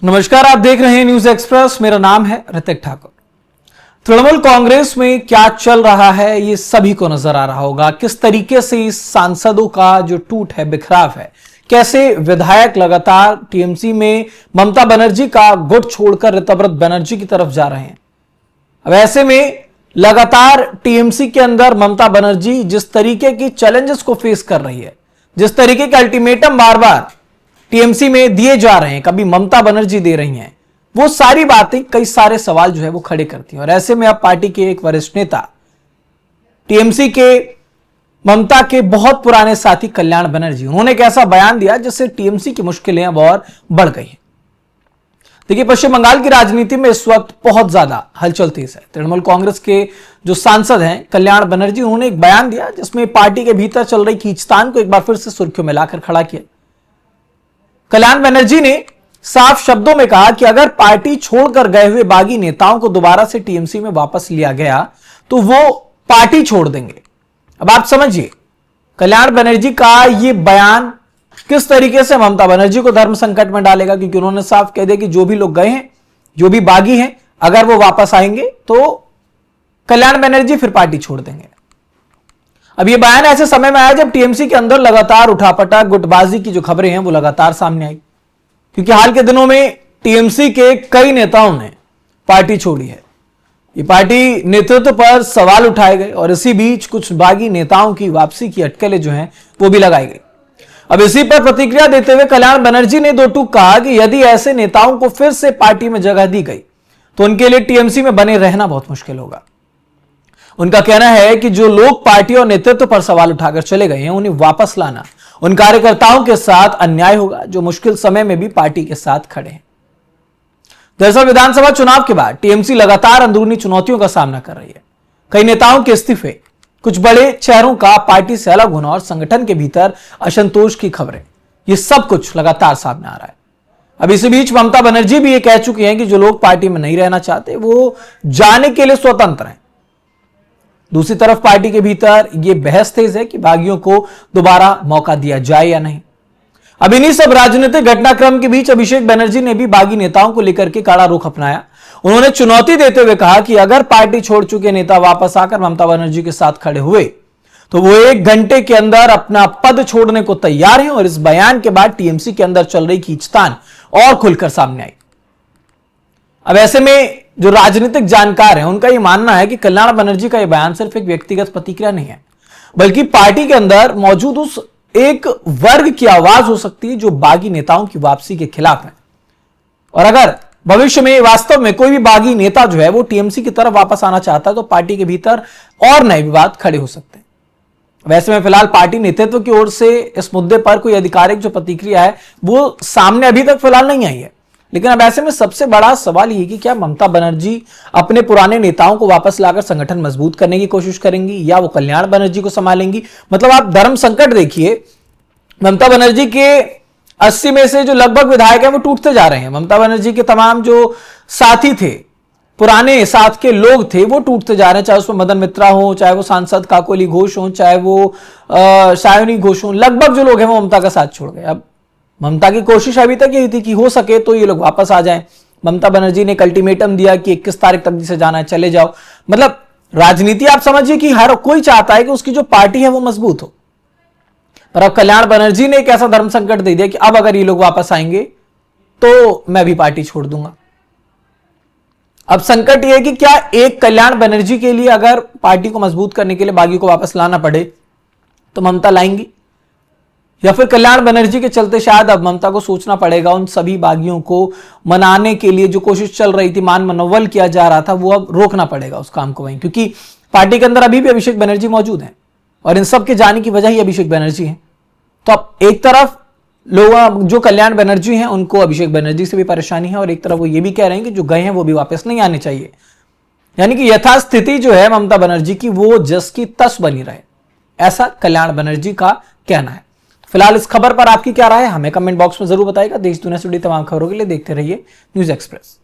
नमस्कार, आप देख रहे हैं न्यूज एक्सप्रेस। मेरा नाम है ऋतिक ठाकुर। तृणमूल कांग्रेस में क्या चल रहा है ये सभी को नजर आ रहा होगा। किस तरीके से इस सांसदों का जो टूट है, बिखराव है, कैसे विधायक लगातार टीएमसी में ममता बनर्जी का गुट छोड़कर ऋतव्रत बनर्जी की तरफ जा रहे हैं। अब ऐसे में लगातार टीएमसी के अंदर ममता बनर्जी जिस तरीके की चैलेंजेस को फेस कर रही है, जिस तरीके के अल्टीमेटम बार बार टीएमसी में दिए जा रहे हैं, कभी ममता बनर्जी दे रही हैं, वो सारी बातें कई सारे सवाल जो है वो खड़े करती हैं। और ऐसे में अब पार्टी के एक वरिष्ठ नेता, टीएमसी के ममता के बहुत पुराने साथी कल्याण बनर्जी, उन्होंने एक ऐसा बयान दिया जिससे टीएमसी की मुश्किलें अब और बढ़ गई हैं। देखिए, पश्चिम बंगाल की राजनीति में इस वक्त बहुत ज्यादा हलचल तेज है। तृणमूल कांग्रेस के जो सांसद हैं कल्याण बनर्जी, उन्होंने एक बयान दिया जिसमें पार्टी के भीतर चल रही खींचतान को एक बार फिर से सुर्खियों में लाकर खड़ा किया। कल्याण बनर्जी ने साफ शब्दों में कहा कि अगर पार्टी छोड़कर गए हुए बागी नेताओं को दोबारा से टीएमसी में वापस लिया गया तो वो पार्टी छोड़ देंगे। अब आप समझिए, कल्याण बनर्जी का ये बयान किस तरीके से ममता बनर्जी को धर्म संकट में डालेगा, क्योंकि उन्होंने साफ कह दिया कि जो भी लोग गए हैं, जो भी बागी हैं, अगर वो वापस आएंगे तो कल्याण बनर्जी फिर पार्टी छोड़ देंगे। अब ये बयान ऐसे समय में आया जब टीएमसी के अंदर लगातार उठापटक, गुटबाजी की जो खबरें हैं वो लगातार सामने आई, क्योंकि हाल के दिनों में टीएमसी के कई नेताओं ने पार्टी छोड़ी है। ये पार्टी नेतृत्व पर सवाल उठाए गए और इसी बीच कुछ बागी नेताओं की वापसी की अटकलें जो हैं वो भी लगाई गई। अब इसी पर प्रतिक्रिया देते हुए कल्याण बनर्जी ने दो टूक कहा कि यदि ऐसे नेताओं को फिर से पार्टी में जगह दी गई तो उनके लिए टीएमसी में बने रहना बहुत मुश्किल होगा। उनका कहना है कि जो लोग पार्टी और नेतृत्व पर सवाल उठाकर चले गए हैं, उन्हें वापस लाना उन कार्यकर्ताओं के साथ अन्याय होगा जो मुश्किल समय में भी पार्टी के साथ खड़े हैं। दरअसल विधानसभा चुनाव के बाद टीएमसी लगातार अंदरूनी चुनौतियों का सामना कर रही है। कई नेताओं के इस्तीफे, कुछ बड़े चेहरों का पार्टी से अलग होना और संगठन के भीतर असंतोष की खबरें, ये सब कुछ लगातार सामने आ रहा है। अब इसी बीच ममता बनर्जी भी ये कह चुकी हैं कि जो लोग पार्टी में नहीं रहना चाहते वो जाने के लिए स्वतंत्र हैं। दूसरी तरफ पार्टी के भीतर यह बहस तेज है कि बागियों को दोबारा मौका दिया जाए या नहीं। अब इन्हीं सब राजनीतिक घटनाक्रम के बीच अभिषेक बनर्जी ने भी बागी नेताओं को लेकर के कड़ा रुख अपनाया। उन्होंने चुनौती देते हुए कहा कि अगर पार्टी छोड़ चुके नेता वापस आकर ममता बनर्जी के साथ खड़े हुए तो वो 1 घंटे के अंदर अपना पद छोड़ने को तैयार हैं। और इस बयान के बाद टीएमसी के अंदर चल रही खींचतान और खुलकर सामने आई। अब ऐसे में जो राजनीतिक जानकार हैं उनका यह मानना है कि कल्याण बनर्जी का यह बयान सिर्फ एक व्यक्तिगत प्रतिक्रिया नहीं है, बल्कि पार्टी के अंदर मौजूद उस एक वर्ग की आवाज हो सकती है जो बागी नेताओं की वापसी के खिलाफ है। और अगर भविष्य में वास्तव में कोई भी बागी नेता जो है वो टीएमसी की तरफ वापस आना चाहता है तो पार्टी के भीतर और नए विवाद खड़े हो सकते हैं। वैसे में फिलहाल पार्टी नेतृत्व की ओर से इस मुद्दे पर कोई आधिकारिक जो प्रतिक्रिया है वो सामने अभी तक फिलहाल नहीं आई है। लेकिन अब ऐसे में सबसे बड़ा सवाल यह कि क्या ममता बनर्जी अपने पुराने नेताओं को वापस लाकर संगठन मजबूत करने की कोशिश करेंगी या वो कल्याण बनर्जी को संभालेंगी। मतलब आप धर्म संकट देखिए, ममता बनर्जी के 80 में से जो लगभग विधायक हैं वो टूटते जा रहे हैं। ममता बनर्जी के तमाम जो साथी थे, पुराने साथ के लोग थे, वो टूटते जा रहे हैं। चाहे उसमें मदन मित्रा हो, चाहे वो सांसद काकोली घोष हो, चाहे वो सायोनी घोष हो, लगभग जो लोग हैं वो ममता का साथ छोड़ गए। अब ममता की कोशिश अभी तक यही थी कि हो सके तो ये लोग वापस आ जाएं। ममता बनर्जी ने एक अल्टीमेटम दिया कि 21 तारीख तक जिसे जाना है चले जाओ। मतलब राजनीति आप समझिए कि हर कोई चाहता है कि उसकी जो पार्टी है वो मजबूत हो। पर अब कल्याण बनर्जी ने एक ऐसा धर्म संकट दे दिया कि अब अगर ये लोग वापस आएंगे तो मैं भी पार्टी छोड़ दूंगा। अब संकट यह है कि क्या एक कल्याण बनर्जी के लिए अगर पार्टी को मजबूत करने के लिए बागी को वापस लाना पड़े तो ममता लाएंगी, या फिर कल्याण बनर्जी के चलते शायद अब ममता को सोचना पड़ेगा उन सभी बागियों को मनाने के लिए जो कोशिश चल रही थी, मान मनोबल किया जा रहा था, वो अब रोकना पड़ेगा उस काम को वहीं, क्योंकि पार्टी के अंदर अभी भी अभिषेक बनर्जी मौजूद हैं और इन सब के जाने की वजह ही अभिषेक बनर्जी है। तो अब एक तरफ लोग जो कल्याण बनर्जी हैं उनको अभिषेक बनर्जी से भी परेशानी है और एक तरफ वो ये भी कह रहे हैं कि जो गए हैं वो भी वापस नहीं आने चाहिए। यानी कि यथास्थिति जो है ममता बनर्जी की वो जस की तस बनी रहे, ऐसा कल्याण बनर्जी का कहना है। फिलहाल इस खबर पर आपकी क्या राय है, हमें कमेंट बॉक्स में जरूर बताइएगा। देश दुनिया से जुड़ी तमाम खबरों के लिए देखते रहिए न्यूज एक्सप्रेस।